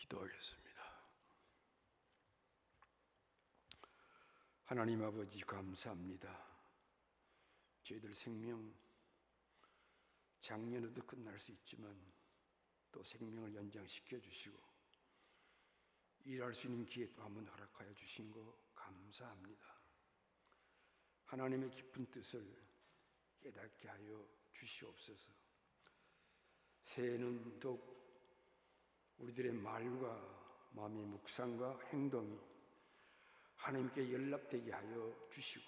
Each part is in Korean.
기도하겠습니다. 하나님 아버지, 감사합니다. 저희들 생명 작년에도 끝날 수 있지만 또 생명을 연장시켜 주시고 일할 수 있는 기회 또 한번 허락하여 주신 거 감사합니다. 하나님의 깊은 뜻을 깨닫게 하여 주시옵소서. 새해는 더욱 우리들의 말과 마음의 묵상과 행동이 하나님께 연락되게 하여 주시고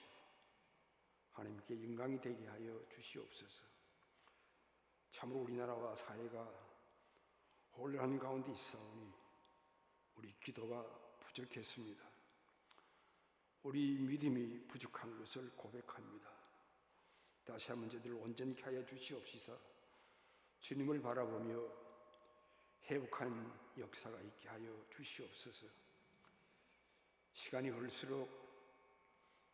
하나님께 영광이 되게 하여 주시옵소서. 참으로 우리나라와 사회가 혼란 가운데 있사오니 우리 기도가 부족했습니다. 우리 믿음이 부족한 것을 고백합니다. 다시 한번 저희들을 온전케 하여 주시옵시서. 주님을 바라보며 회복하는 역사가 있게 하여 주시옵소서. 시간이 흐를수록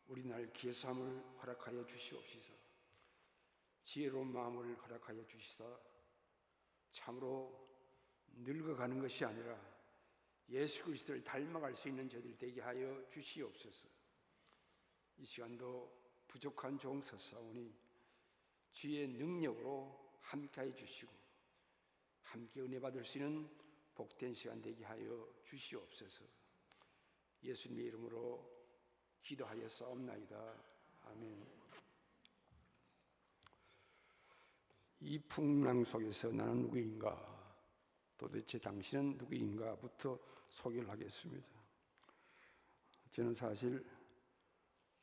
우리날 기회삼을 허락하여 주시옵시서. 지혜로운 마음을 허락하여 주시사 참으로 늙어가는 것이 아니라 예수 그리스도를 닮아갈 수 있는 저들 되게 하여 주시옵소서. 이 시간도 부족한 종 섰사오니 주의 능력으로 함께해 주시고 함께 은혜 받을 수 있는 복된 시간 되게 하여 주시옵소서. 예수님의 이름으로 기도하여 싸움나이다. 아멘. 이 풍랑 속에서 나는 누구인가, 도대체 당신은 누구인가부터 소개를 하겠습니다. 저는 사실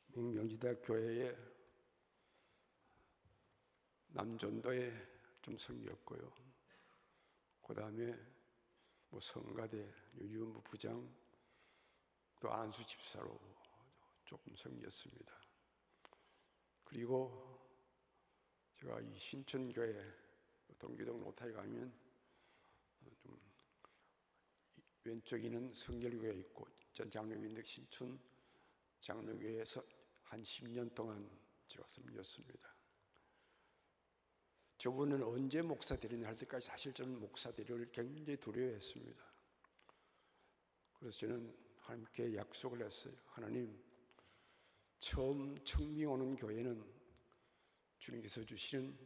명지대학 교회의 남전도에 좀 섬겼고요. 그 다음에 성가대 유지본부 부장 또 안수 집사로 조금 섬겼습니다. 그리고 제가 이 신천교회 동기동 로타에 가면 좀 왼쪽에는 성결교회 있고 전 장로교회인데 신천 장로교회에서 한 10년 동안 제가 섬겼습니다. 저분은 언제 목사 되리냐 할 때까지 사실 저는 목사 되리를 굉장히 두려워했습니다. 그래서 저는 하나님께 약속을 했어요. 하나님, 처음 청빙 오는 교회는 주님께서 주시는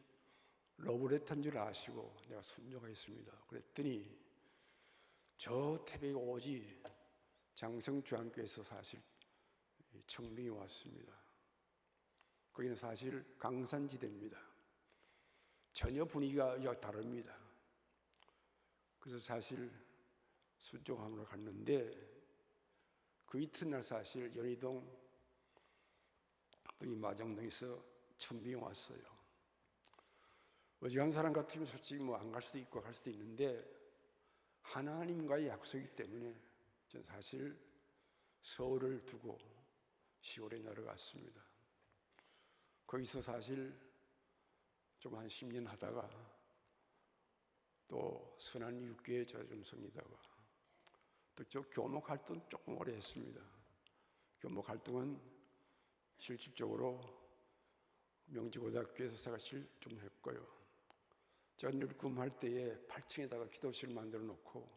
러브레터인 줄 아시고 내가 순종하겠습니다. 그랬더니 저 태백에 오지 장성주안교에서 사실 청빙이 왔습니다. 거기는 사실 강산지대입니다. 전혀 분위기가 다릅니다. 그래서 사실 순종함으로 갔는데 그 이튿날 사실 연희동 또 이 마장동에서 청빙이 왔어요. 어지간한 사람 같으면 솔직히 안 갈 수도 있고 갈 수도 있는데 하나님과의 약속이기 때문에 저는 사실 서울을 두고 시골에 내려갔습니다. 거기서 사실 좀 한 10년 하다가 또 선한 육교에 제가 좀 섬기다가 또 저 교목 활동 조금 오래 했습니다. 교목 활동은 실질적으로 명지고등학교에서 제가 좀 했고요. 제가 늘 근무할 때에 8층에다가 기도실을 만들어 놓고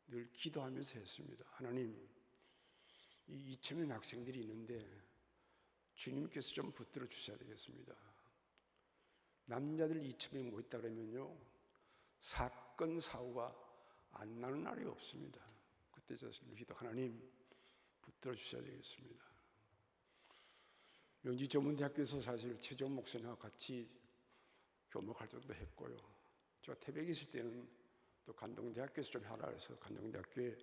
늘 기도하면서 했습니다. 하나님, 이 2,000명 학생들이 있는데 주님께서 좀 붙들어 주셔야 되겠습니다. 남자들 2,000명 모였다 그러면요 사건 사고가 안 나는 날이 없습니다. 그때 저는 기도, 하나님 붙들어 주셔야 되겠습니다. 명지전문대학교에서 사실 최종 목사님과 같이 교목 활동도 했고요. 제가 태백에 있을 때는 또 간동대학교에서 좀 하라 해서 간동대학교에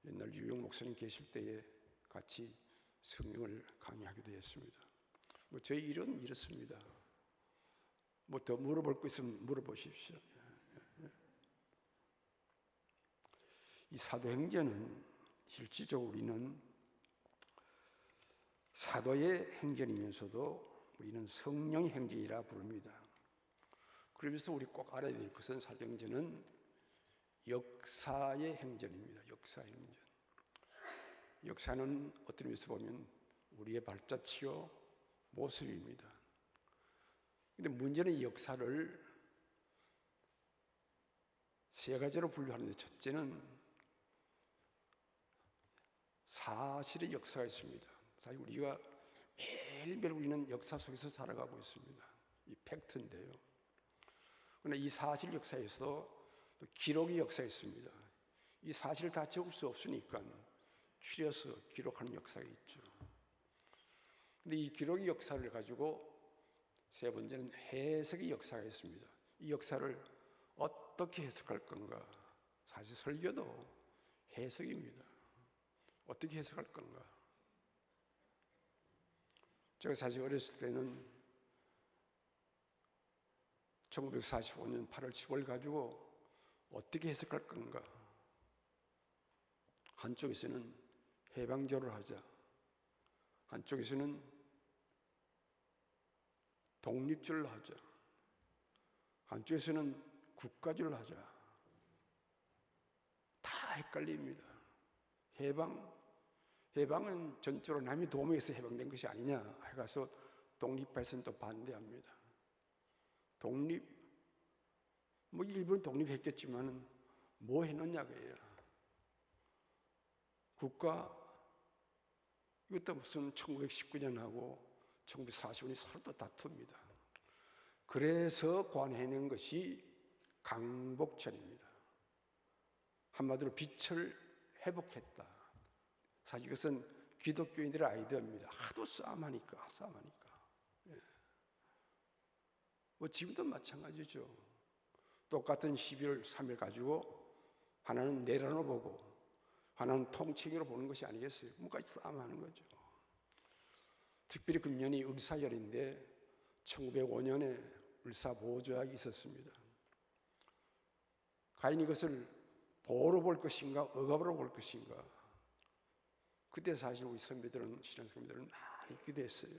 옛날 유영 목사님 계실 때에 같이 성경을 강의하기도 했습니다. 저희 일은 이렇습니다. 더 물어볼 거 있으면 물어보십시오. 이 사도행전은 실질적으로 우리는 사도의 행전이면서도 우리는 성령의 행전이라 부릅니다. 그러면서 우리 꼭 알아야 될 것은 사도행전은 역사의 행전입니다. 역사의 행전. 역사는 어떤 의미에서 보면 우리의 발자취요 모습입니다. 근데 문제는 이 역사를 세 가지로 분류하는데 첫째는 사실의 역사가 있습니다. 사실 우리가 매일매일 우리는 역사 속에서 살아가고 있습니다. 이 팩트인데요. 그러나 이 사실 역사에서 또 기록의 역사가 있습니다. 이 사실을 다 적을 수 없으니까 추려서 기록하는 역사가 있죠. 근데 이 기록의 역사를 가지고 세 번째는 해석의 역사가 있습니다. 이 역사를 어떻게 해석할 건가? 사실 설교도 해석입니다. 어떻게 해석할 건가? 제가 사실 어렸을 때는 1945년 8월 10월 가지고 어떻게 해석할 건가? 한쪽에서는 해방절을 하자, 한쪽에서는 독립절을 하자, 한쪽에서는 국가절을 하자. 다 헷갈립니다. 해방은 전적으로 남이 도움에서 해방된 것이 아니냐 해가서 독립파에서는 또 반대합니다. 독립, 일본 독립했겠지만 뭐 해놓냐고요. 국가, 이것도 무슨 1919년하고 1945년이 서로 또 다툽니다. 그래서 관해낸 것이 강복절입니다. 한마디로 빛을 회복했다. 사실 이것은 기독교인들의 아이디어입니다. 하도 싸움하니까. 예. 지금도 마찬가지죠. 똑같은 12월 3일 가지고 하나는 내란으로 보고 하나는 통칭으로 보는 것이 아니겠어요? 뭐까지 싸움하는 거죠. 특별히 금년이 을사열인데 1905년에 을사보조약이 있었습니다. 과연 이것을 보호로 볼 것인가 억압으로 볼 것인가. 그때 사실 우리 선배들은 신앙 선배들은 많이 기도했어요.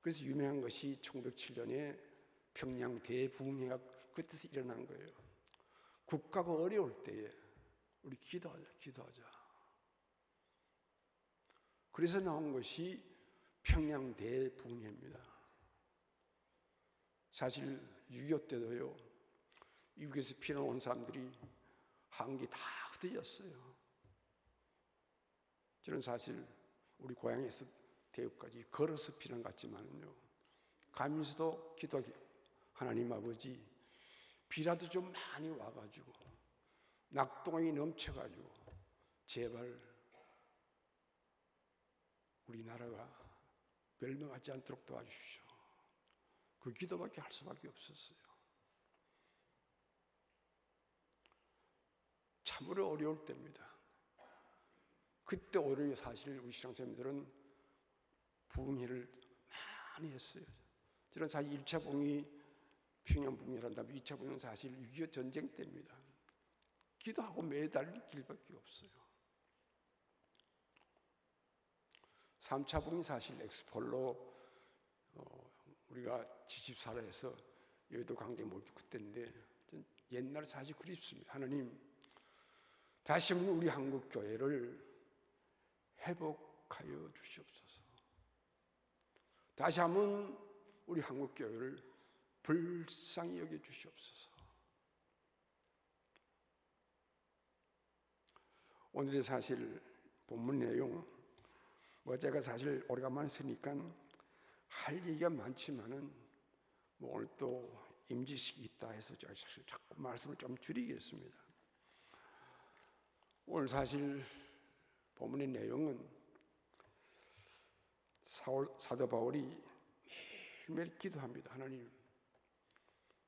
그래서 유명한 것이 1907년에 평양 대부흥회가 그때서 일어난 거예요. 국가가 어려울 때에 우리 기도하자. 그래서 나온 것이 평양 대부흥회입니다. 사실 6.25 때도요, 미국에서 피난온 사람들이 한국에 다 흩어졌어요. 저는 사실 우리 고향에서 대구까지 걸어서 피난 갔지만요, 가면서도 기도하기, 하나님 아버지, 비라도 좀 많이 와가지고 낙동강이 넘쳐가지고 제발 우리나라가 멸망하지 않도록 도와주십시오. 그 기도밖에 할 수밖에 없었어요. 참으로 어려울 때입니다. 그때 오히려 사실 우리 신앙생님들은 부흥회를 많이 했어요. 저는 사실 1차 부흥이 평양 부흥회란 다음에 2차 부흥은 사실 6.25 전쟁 때입니다. 기도하고 매달릴 길밖에 없어요. 3차 부흥이 사실 엑스폴로 우리가 지집사라 해서 여의도 광장 모이고 그때인데 옛날 사실 그립습니다. 하나님 다시 한번 우리 한국 교회를 회복하여 주시옵소서. 다시 한번 우리 한국 교회를 불쌍히 여겨 주시옵소서. 오늘의 사실 본문 내용, 제가 사실 오래간만에 쓰니까 할 얘기가 많지만은 오늘 또 임지식이 있다 해서 제가 자꾸 말씀을 좀 줄이겠습니다. 오늘 사실 본문의 내용은 사도 바울이 매일매일 기도합니다. 하나님,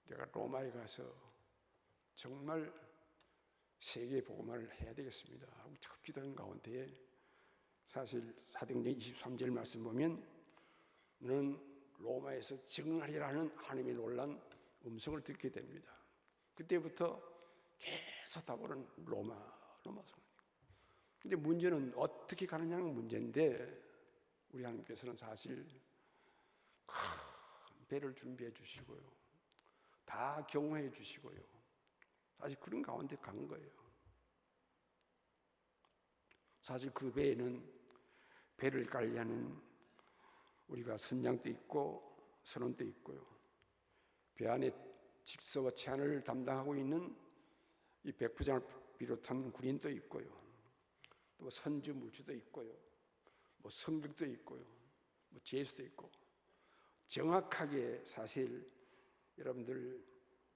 내가 로마에 가서 정말 세계 복음화를 해야 되겠습니다 하고 자꾸 기도하는 가운데 사실 사도행전 23절 말씀 보면 너는 로마에서 증언하리라는 하나님의 놀란 음성을 듣게 됩니다. 그때부터 계속 바울은 로마. 근데 문제는 어떻게 가느냐는 문제인데 우리 하나님께서는 사실 큰 배를 준비해 주시고요, 다 경호해 주시고요, 사실 그런 가운데 간 거예요. 사실 그 배에는 배를 관리하는 우리가 선장도 있고 선원도 있고요, 배 안에 직서와 채안을 담당하고 있는 이 백부장을 비롯한 군인도 있고요, 또 선주 물주도 있고요, 뭐 성격도 있고요, 뭐 재수도 있고, 정확하게 사실 여러분들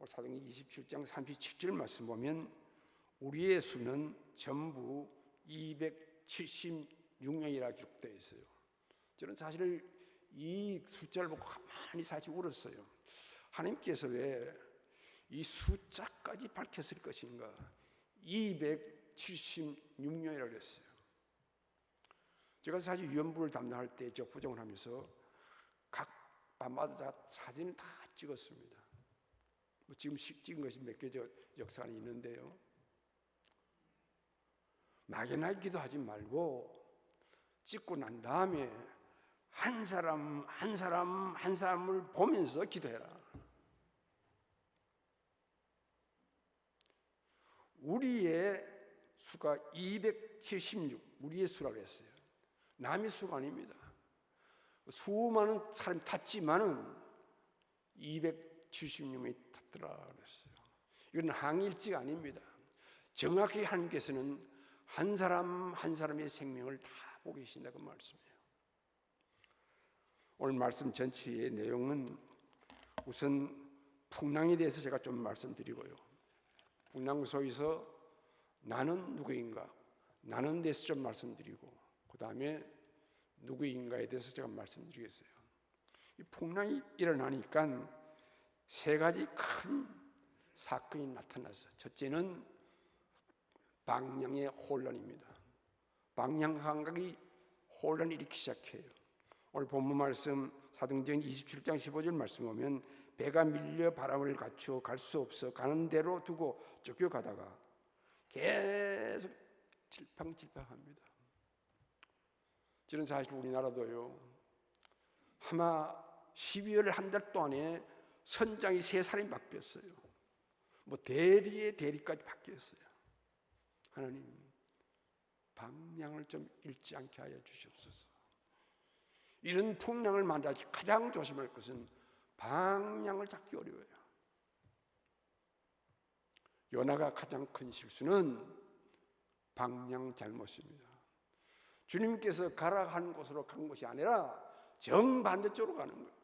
사도행전 27장 37절 말씀 보면 우리의 수는 전부 276명이라 기록되어 있어요. 저는 사실 이 숫자를 보고 가만히 사실 울었어요. 하나님께서 왜 이 숫자까지 밝혔을 것인가? 276명이라고 그랬어요. 제가 사실 위원부를 담당할 때 부정을 하면서 각 밤마다 사진을 다 찍었습니다. 뭐 지금 찍은 것이 몇 개 역사가 있는데요. 막연하게 기도하지 말고 찍고 난 다음에 한 사람을 보면서 기도해라. 우리의 수가 276, 우리의 수라고 했어요. 남의 수가 아닙니다. 수많은 사람이 탔지만은 276명이 탔더라 그랬어요. 이건 항일지가 아닙니다. 정확히 하나님께서는 한 사람 한 사람의 생명을 다 보고 계신다고 말씀해요. 오늘 말씀 전체의 내용은 우선 풍랑에 대해서 제가 좀 말씀드리고요. 풍랑 속에서 나는 누구인가? 나는 대해서 좀 말씀드리고, 그 다음에 누구인가에 대해서 제가 말씀드리겠어요. 이 풍랑이 일어나니까 세 가지 큰 사건이 나타났어요. 첫째는 방향의 혼란입니다. 방향 감각이 혼란을 일으키기 시작해요. 오늘 본문 말씀 사도행전 27장 15절 말씀 보면 배가 밀려 바람을 갖추어 갈 수 없어 가는 대로 두고 쫓겨가다가 계속 질팡질팡합니다. 저는 사실 우리나라도요, 아마 12월 한 달 동안에 선장이 3사람이 바뀌었어요. 뭐 대리의 대리까지 바뀌었어요. 하나님, 방향을 좀 잃지 않게 하여 주시옵소서. 이런 풍랑을 만날 때 가장 조심할 것은 방향을 잡기 어려워요. 요나가 가장 큰 실수는 방향 잘못입니다. 주님께서 가라 하는 곳으로 간 것이 아니라 정반대쪽으로 가는 거예요.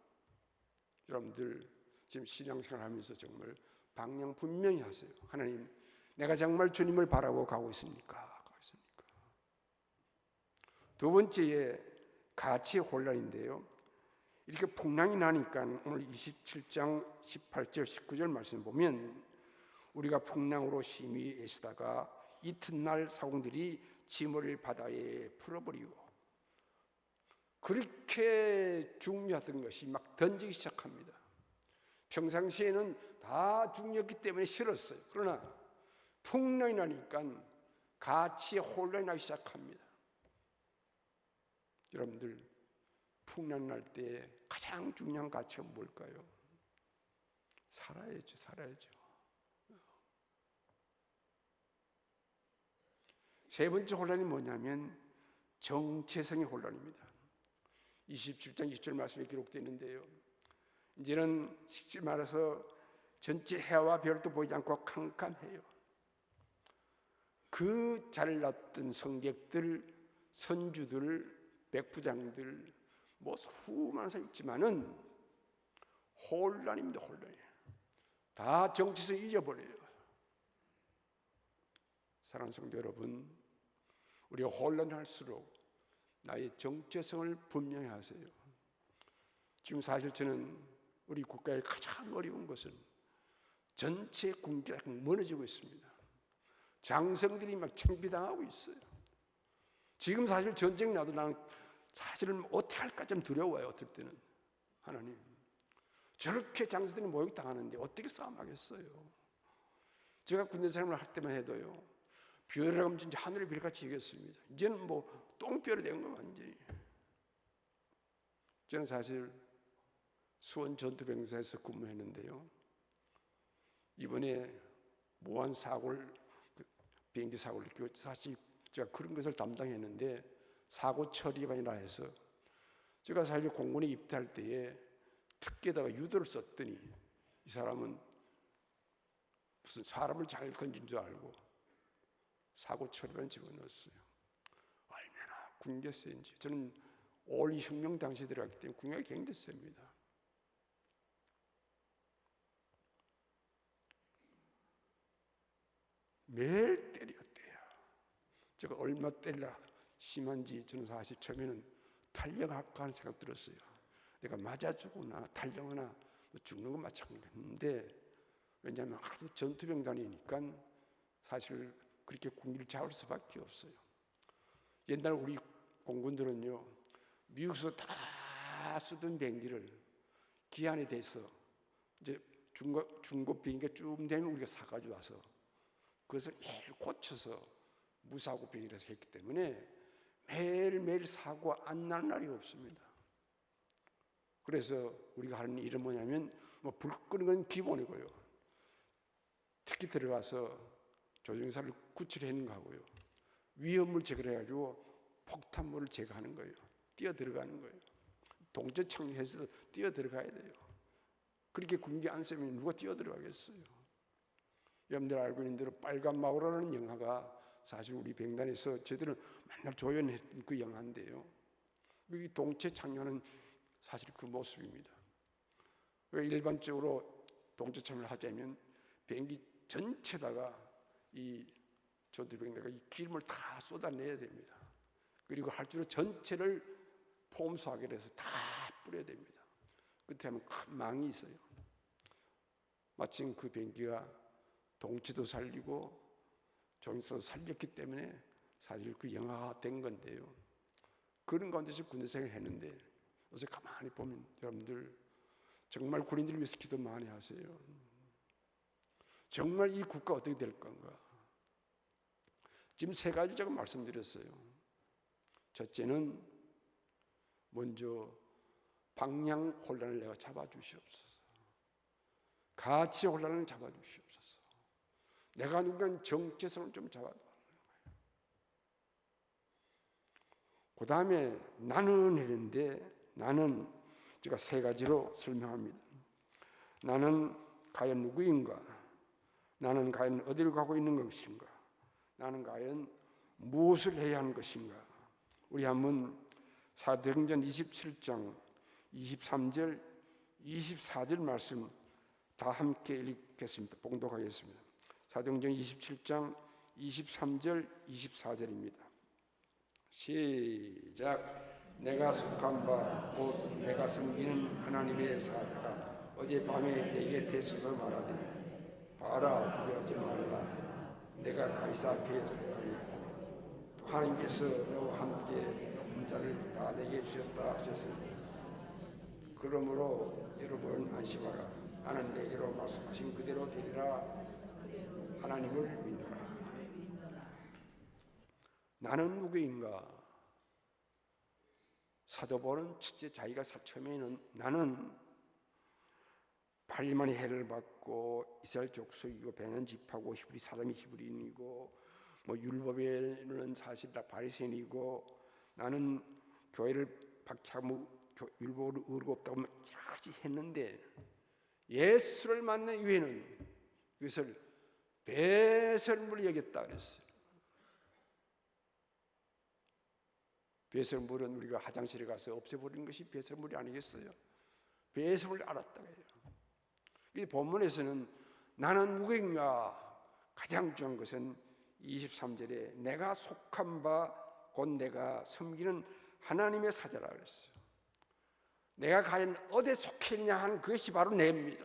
여러분들 지금 신앙생활 하면서 정말 방향 분명히 하세요. 하나님, 내가 정말 주님을 바라고 가고 있습니까? 두 번째에 가치의 혼란인데요. 이렇게 풍랑이 나니까 오늘 27장 18절 19절 말씀 보면 우리가 풍랑으로 심히 애쓰다가 이튿날 사공들이 지물을 바다에 풀어버리고, 그렇게 중요했던 것이 막 던지기 시작합니다. 평상시에는 다 중요했기 때문에 싫었어요. 그러나 풍랑이 나니까 가치의 혼란이 나기 시작합니다. 여러분들, 풍랑 날 때 가장 중요한 가치가 뭘까요? 살아야죠. 세 번째 혼란이 뭐냐면 정체성의 혼란입니다. 27장 20절 말씀에 기록되어 있는데요. 이제는 쉽게 말해서 전체 해와 별도 보이지 않고 캄캄해요. 그 잘났던 성객들, 선주들, 백부장들, 뭐 수많은 사람이 있지만은 혼란입니다. 혼란이에요. 다 정체성 잊어버려요. 사랑하는 성도 여러분, 우리가 혼란할수록 나의 정체성을 분명히 하세요. 지금 사실 저는 우리 국가의 가장 어려운 것은 전체 군기가 무너지고 있습니다. 장성들이 막 창피당하고 있어요. 지금 사실 전쟁 나도 나는 사실은 어떻게 할까 좀 두려워요. 어떨 때는. 하나님, 저렇게 장성들이 모욕당하는데 어떻게 싸움하겠어요? 제가 군대 생활을 할 때만 해도요, 별이라고 하면 진짜 하늘의 별같이 이겼습니다. 이제는 뭐 똥별이 된 거 완전히. 저는 사실 수원 전투병사에서 근무했는데요, 이번에 무한 사고를, 비행기 사고를 느끼고, 사실 제가 그런 것을 담당했는데 사고 처리반이라 해서 제가 사실 공군에 입대할 때에 특기에다가 유도를 썼더니 이 사람은 무슨 사람을 잘 건진 줄 알고 사고 처리반 집어넣었어요. 군게 센지. 저는 5.12 혁명 당시에 들어갔기 때문에 군기가 굉장히 셉니다. 매일 때렸대요. 제가 얼마 때리라 심한지 저는 사실 처음에는 탈영할까 하는 생각 들었어요. 내가 맞아 죽거나 탈영하나 죽는 건 마찬가지인데, 왜냐하면 하도 전투병단이니까 사실 그렇게 군기를 잡을 수밖에 없어요. 옛날 우리 공군들은요, 미국에서 다 쓰던 비행기를 기한에 대해서 이제 중고 비행기가 쭉 되면 우리가 사가지고 와서 그것을 매일 고쳐서 무사고 비행기를 했기 때문에 매일매일 사고가 안 나는 날이 없습니다. 그래서 우리가 하는 일은 뭐냐면, 불 끄는 건 기본이고요, 특히 들어가서 조종사를 구출하는 거 하고요, 위험을 제거해가지고 폭탄물을 제거하는 거예요. 뛰어 들어가는 거예요. 동체착륙해서 뛰어 들어가야 돼요. 그렇게 군기 안 쓰면 누가 뛰어 들어가겠어요? 여러분들 알고 있는 대로 빨간 마구라는 영화가 사실 우리 병단에서 저희들은 맨날 조연했던 그 영화인데요, 이 동체착륙하는 사실 그 모습입니다. 일반적으로 동체착륙을 하자면 비행기 전체다가 이 조드병대가 이 기름을 다 쏟아내야 됩니다. 그리고 할주로 전체를 폼수하게 해서 다 뿌려야 됩니다. 끝에 하면 큰 망이 있어요. 마침 그 비행기가 동체도 살리고 조종사도 살렸기 때문에 사실 그 영화가 된 건데요, 그런 가운데서 군대생활을 했는데, 그래서 가만히 보면 여러분들 정말 군인들을 위해서 기도 많이 하세요. 정말 이 국가 어떻게 될 건가? 지금 세 가지 제가 말씀드렸어요. 첫째는 먼저 방향 혼란을 내가 잡아주시옵소서. 가치 혼란을 잡아주시옵소서. 내가 누군가 정체성을 좀 잡아달라는 거예요. 그 다음에 나는 했는데, 나는 제가 세 가지로 설명합니다. 나는 과연 누구인가? 나는 과연 어디로 가고 있는 것인가? 나는 과연 무엇을 해야 하는 것인가? 우리 한번 사도행전 27장 23절 24절 말씀 다 함께 읽겠습니다. 봉독하겠습니다. 사도행전 27장 23절 24절입니다. 시작. 내가 속한 바 곧 내가 섬기는 하나님의 사자가 어젯밤에 내게 대서서 말하되, 봐라, 두려워하지 말라. 내가 가이사 앞에 서리니 또 하나님께서 너와 함께 없는 자를 다 내게 주셨다 하셨으니, 그러므로 여러분 안심하라. 나는 내게로 말씀하신 그대로 되리라. 하나님을 믿노라. 나는 누구인가? 사도 바울은 첫째 자기가 처음에는 나는 8일 만에 해를 받고 이스라엘 족속이고 베냐민 지파고 히브리 사람이 히브리인이고 율법에는 사실 다 바리새인이고, 나는 교회를 박해하고 율법으로 의로가 없다고 여러 가지 했는데, 예수를 만난 이후에는 그것을 배설물로 여겼다 그랬어요. 배설물은 우리가 화장실에 가서 없애버리는 것이 배설물이 아니겠어요? 배설물을 알았다 해요. 이 본문에서는 나는 누구인가? 가장 중요한 것은 23절에 내가 속한 바 곧 내가 섬기는 하나님의 사자라 그랬어요. 내가 과연 어디에 속했느냐 하는 그것이 바로 내입니다.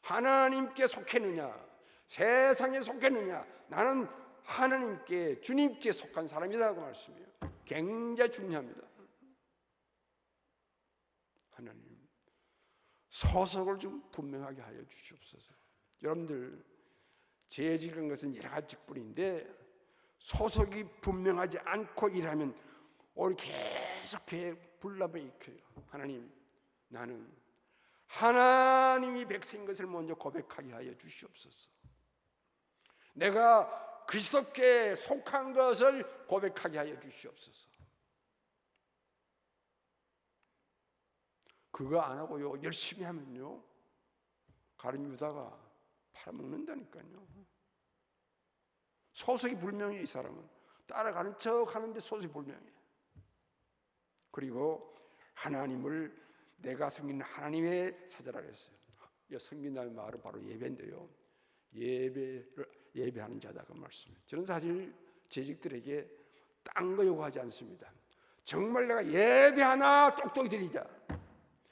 하나님께 속했느냐, 세상에 속했느냐? 나는 하나님께, 주님께 속한 사람이라고 말씀해요. 굉장히 중요합니다. 하나님, 소속을 좀 분명하게 하여 주시옵소서. 여러분들, 죄 지은 것은 여러 가지 뿐인데 소속이 분명하지 않고 일하면 오늘 계속 배에 불나면 익혀요. 하나님, 나는 하나님이 백성인 것을 먼저 고백하게 하여 주시옵소서. 내가 그리스도께 속한 것을 고백하게 하여 주시옵소서. 그거 안 하고요, 열심히 하면요, 가룟 유다가 팔아먹는다니까요. 소속이 불명해. 이 사람은 따라가는 척 하는데 소수불명이에요. 그리고 하나님을 내가 섬기는 하나님의 사자라 그랬어요. 섬긴다는 말은 바로 예배인데요. 예배하는 자다 그 말씀이에요. 저는 사실 재직들에게 딴 거 요구하지 않습니다. 정말 내가 예배 하나 똑똑히 드리자.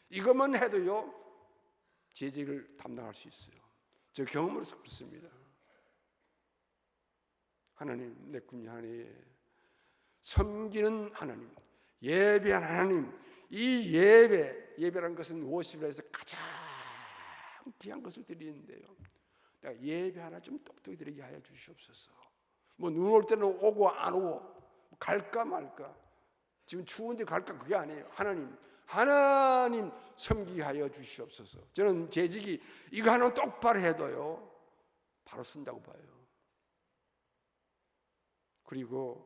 이것만 해도요 재직을 담당할 수 있어요. 저 경험으로서 그렇습니다. 하나님, 내 꿈이 하나님, 섬기는 하나님, 예배하는 하나님. 이 예배란 것은 워십이라 해서 가장 귀한 것을 드리는데요, 내가 예배 하나 좀 똑똑히 드리게 하여 주시옵소서. 뭐 눈 올 때는 오고 안 오고 갈까 말까, 지금 추운데 갈까, 그게 아니에요. 하나님 섬기게 하여 주시옵소서. 저는 재직이 이거 하나 똑바로 해도요 바로 쓴다고 봐요. 그리고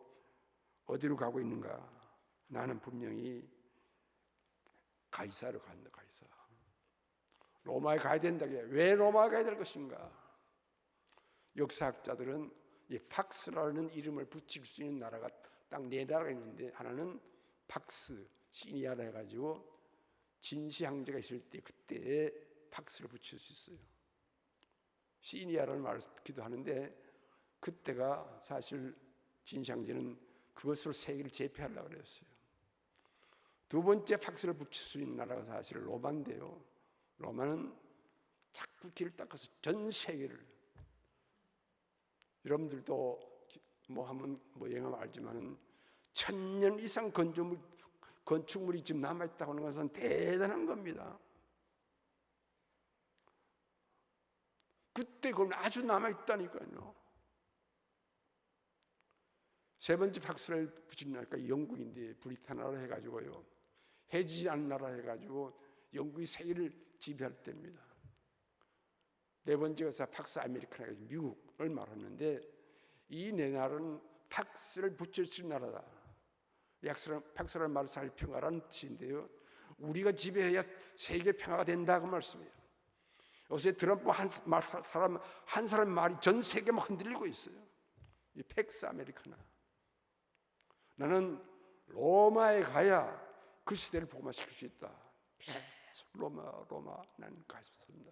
어디로 가고 있는가? 나는 분명히 가이사로 간다. 가이사. 로마에 가야 된다. 왜 로마에 가야 될 것인가? 역사학자들은 이 팍스라는 이름을 붙일 수 있는 나라가 딱 네 나라가 있는데, 하나는 팍스 시니아라 해가지고 진시 황제가 있을 때 그때에 팍스를 붙일 수 있어요. 시니아라는 말을 듣기도 하는데, 그때가 사실 진시 황제는 그것으로 세계를 제패하려고 그랬어요. 두 번째 팍스를 붙일 수 있는 나라가 사실 로마인데요, 로마는 자꾸 길을 닦아서 전 세계를, 여러분들도 뭐 하면 뭐 영화 알지만은 1000년 이상 건축물이 지금 남아있다고 하는 것은 대단한 겁니다. 그때 그건 아주 남아있다니까요. 세 번째 팍스를 붙인 나라가 영국인데, 브리타나라 해가지고요, 해지지 않는 나라 해가지고 영국이 세계를 지배할 때입니다. 네 번째가 팍스 아메리카나, 미국을 말하는데, 이 네 나라는 팍스를 붙일 수 있는 나라다. 팍스라는 말은 사실 평화라는 뜻인데요, 우리가 지배해야 세계 평화가 된다 그 말씀이에요. 요새 트럼프 한 사람 말이 전 세계 막 흔들리고 있어요. 이 팍스 아메리카나. 나는 로마에 가야 그 시대를 복음화시킬 수 있다. 계속 로마 나는 가있습니다.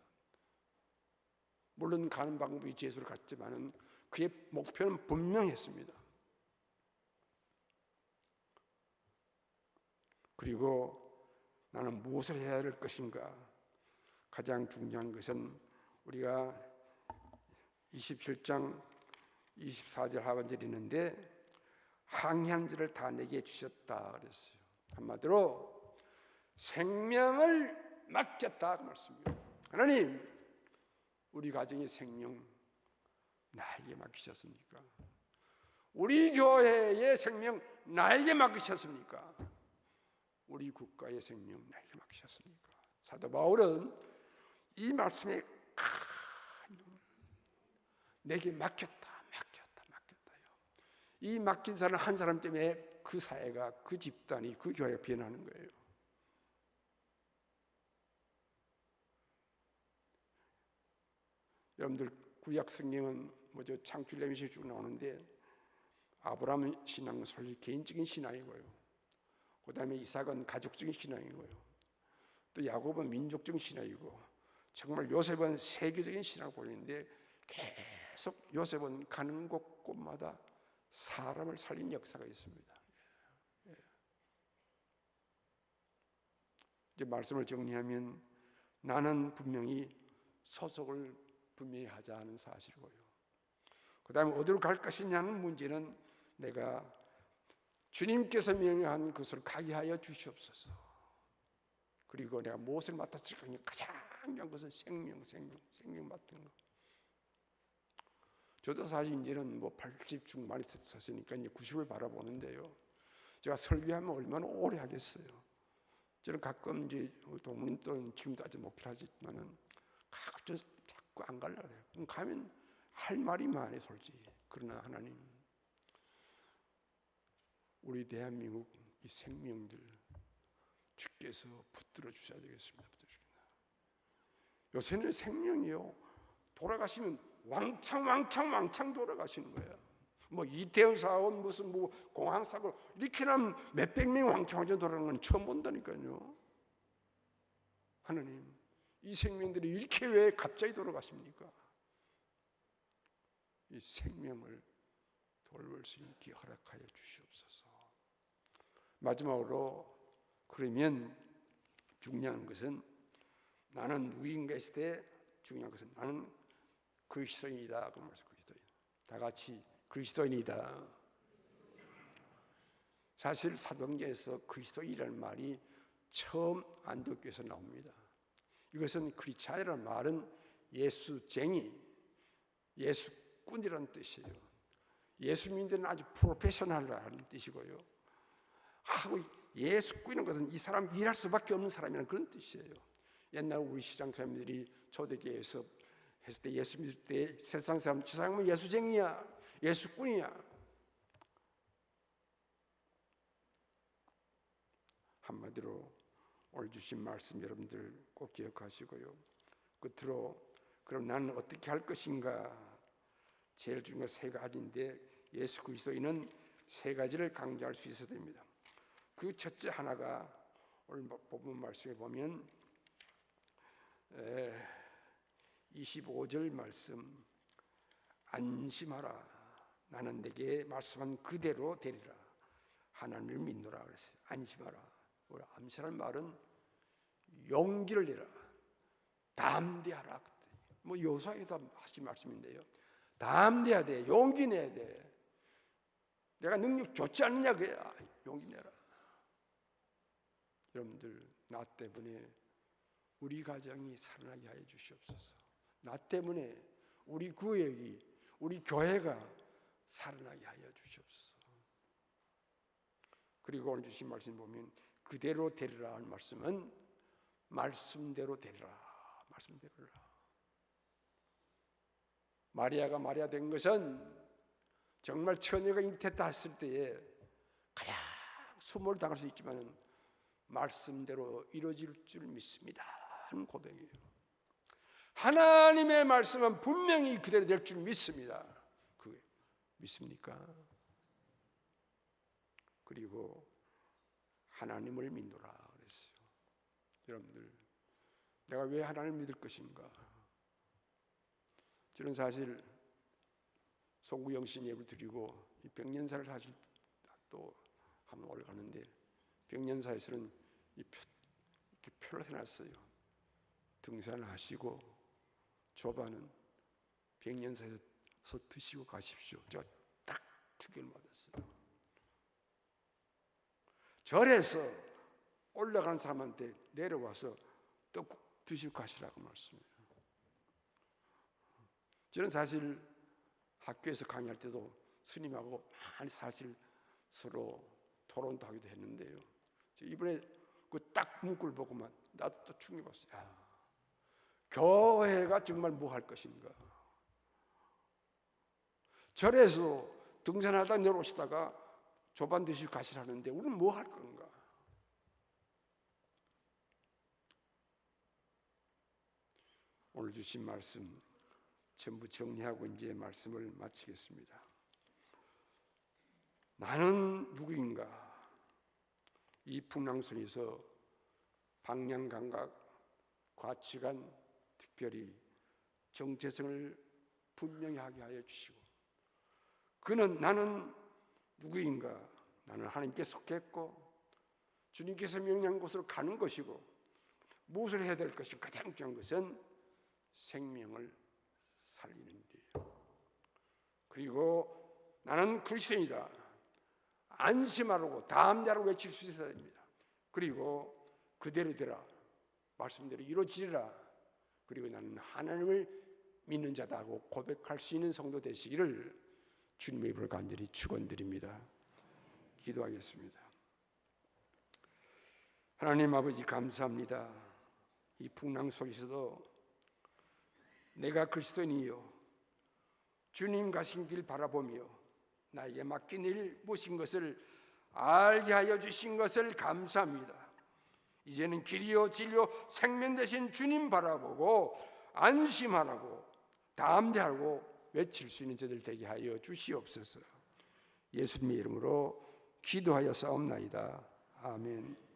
물론 가는 방법이 예수를 갔지만은 그의 목표는 분명했습니다. 그리고 나는 무엇을 해야 할 것인가? 가장 중요한 것은 우리가 27장 24절 하반절이 있는데, 항해한 자를 다 내게 주셨다 그랬어요. 한마디로 생명을 맡겼다 그 말씀이에요. 하나님, 우리 가정의 생명 나에게 맡기셨습니까? 우리 교회의 생명 나에게 맡기셨습니까? 우리 국가의 생명 나에게 맡기셨습니까? 사도 바울은 이 말씀에 내게 맡겼다요. 이 맡긴 사람 한 사람 때문에 그 사회가, 그 집단이, 그 교회가 변하는 거예요. 여러분들 구약 성경은 뭐죠? 창출레위시 쭉 나오는데, 아브라함 신앙은 솔직히 개인적인 신앙이고요, 그 다음에 이삭은 가족적인 신앙이고요, 또 야곱은 민족적인 신앙이고, 정말 요셉은 세계적인 신앙을 보이는데, 계속 요셉은 가는 곳곳마다 사람을 살린 역사가 있습니다. 이제 말씀을 정리하면, 나는 분명히 소속을 분명히 하자 하는 사실이고요, 그 다음에 어디로 갈 것이냐는 문제는 내가 주님께서 명령한 것을 가게 하여 주시옵소서. 그리고 내가 무엇을 맡았을 거냐, 가장 중요한 것은 생명 맡은 거. 저도 사실 이제는 뭐 80 중반이 됐으니까 이제 90을 바라보는데요, 제가 설교하면 얼마나 오래 하겠어요. 저는 가끔 이제 동문도 지금도 아직 목표를 하지만은 가끔 자꾸 안 가려고 해요. 그럼 가면 할 말이 많아요, 솔직히. 그러나 하나님, 우리 대한민국 이 생명들 주께서 붙들어 주셔야 되겠습니다. 요새는 생명이요, 돌아가시면 왕창 돌아가시는 거예요. 뭐 이태원 사건 무슨 뭐 공항 사건 이렇게나 몇백 명 왕창왕창 돌아가는 건 처음 본다니까요. 하나님, 이 생명들이 이렇게 왜 갑자기 돌아가십니까? 이 생명을 돌볼 수 있게 허락하여 주시옵소서. 마지막으로, 그러면 중요한 것은 나는 누구인가 했을 때 중요한 것은 나는 그리스도인이다. 그 말씀, 그리스도인. 다 같이 그리스도인이다. 사실 사도행전에서 그리스도인이라는 말이 처음 안디옥교에서 나옵니다. 이것은 크리스찬이라는 말은 예수쟁이, 예수꾼이라는 뜻이에요. 예수민들은 아주 프로페셔널하는 뜻이고요. 하고 예수꾼이라는 것은 이 사람 일할 수밖에 없는 사람이라는 그런 뜻이에요. 옛날 우리 시장사님들이 초대교회에서 했을 때 예수 믿을 때 세상 사람, 저 사람은 예수쟁이야, 예수꾼이야. 한마디로 오늘 주신 말씀 여러분들 꼭 기억하시고요. 끝으로 그럼 나는 어떻게 할 것인가? 제일 중요한 세 가지인데 예수 그리스도인은 세 가지를 강조할 수 있어야 됩니다. 그 첫째 하나가 오늘 본문 말씀에 보면 25절 말씀, 안심하라, 나는 내게 말씀한 그대로 되리라, 하나님을 믿노라 그랬어요. 안심하라. 안심하라는 말은 용기를 내라, 담대하라. 뭐 요사에도 하신 말씀인데요. 담대해야 돼, 용기 내야 돼. 내가 능력 좋지 않느냐 그야, 용기 내라. 여러분들, 나 때문에 우리 가정이 살아나게 하여 주시옵소서. 나 때문에 우리 구역이, 우리 교회가 살아나게 하여 주시옵소서. 그리고 오늘 주신 말씀 보면 그대로 되리라 하는 말씀은 말씀대로 되리라, 말씀대로라. 마리아가 마리아 된 것은 정말 처녀가 잉태했다 했을 때에 가장 수모를 당할 수 있지만 말씀대로 이루어질 줄 믿습니다 하는 고백이에요. 하나님의 말씀은 분명히 그대로 될 줄 믿습니다. 그게 믿습니까? 그리고 하나님을 믿노라 그랬어요. 여러분들, 내가 왜 하나님을 믿을 것인가? 저는 사실 송구영신 예배를 드리고 이 백년사를 사실 또 한번 올라가는데, 백년사에서는 이렇게 표를 해놨어요. 등산을 하시고 조반은 백년사에서 드시고 가십시오. 제가 딱 주기를 받았어요. 절에서 올라가는 사람한테 내려와서 떡국 드시고 가시라고 말씀해요. 저는 사실 학교에서 강의할 때도 스님하고 많이 사실 서로 토론도 하기도 했는데요. 이번에 그 딱 문구를 보고만 나도 또 충격받았어요. 교회가 정말 뭐 할 것인가? 절에서 등산하다 내려오시다가 조반 드시고 가시라는데 우리는 뭐 할 건가? 오늘 주신 말씀 전부 정리하고 이제 말씀을 마치겠습니다. 나는 누구인가? 이 풍랑선에서 방향감각, 가치관, 특별히 정체성을 분명히 하게 하여 주시고, 그는 나는 누구인가? 나는 하나님께 속했고 주님께서 명령한 곳으로 가는 것이고, 무엇을 해야 될 것인가? 가장 중요한 것은 생명을 살리는 일이에요. 그리고 나는 그리스도인이다, 안심하라고 담대하라고 외칠 수 있어야 됩니다. 그리고 그대로 되라, 말씀대로 이루어지리라. 그리고 나는 하나님을 믿는 자다고 고백할 수 있는 성도 되시기를 주님의 이름으로 간절히 축원드립니다. 기도하겠습니다. 하나님 아버지, 감사합니다. 이 풍랑 속에서도 내가 그리스도인이요 주님 가신 길 바라보며 나에게 맡긴 일 무엇인 것을 알게 하여 주신 것을 감사합니다. 이제는 길이요 진리요 생명 되신 주님 바라보고 안심하라고 담대하고 외칠 수 있는 저들 되게 하여 주시옵소서. 예수님의 이름으로 기도하여 싸움나이다. 아멘.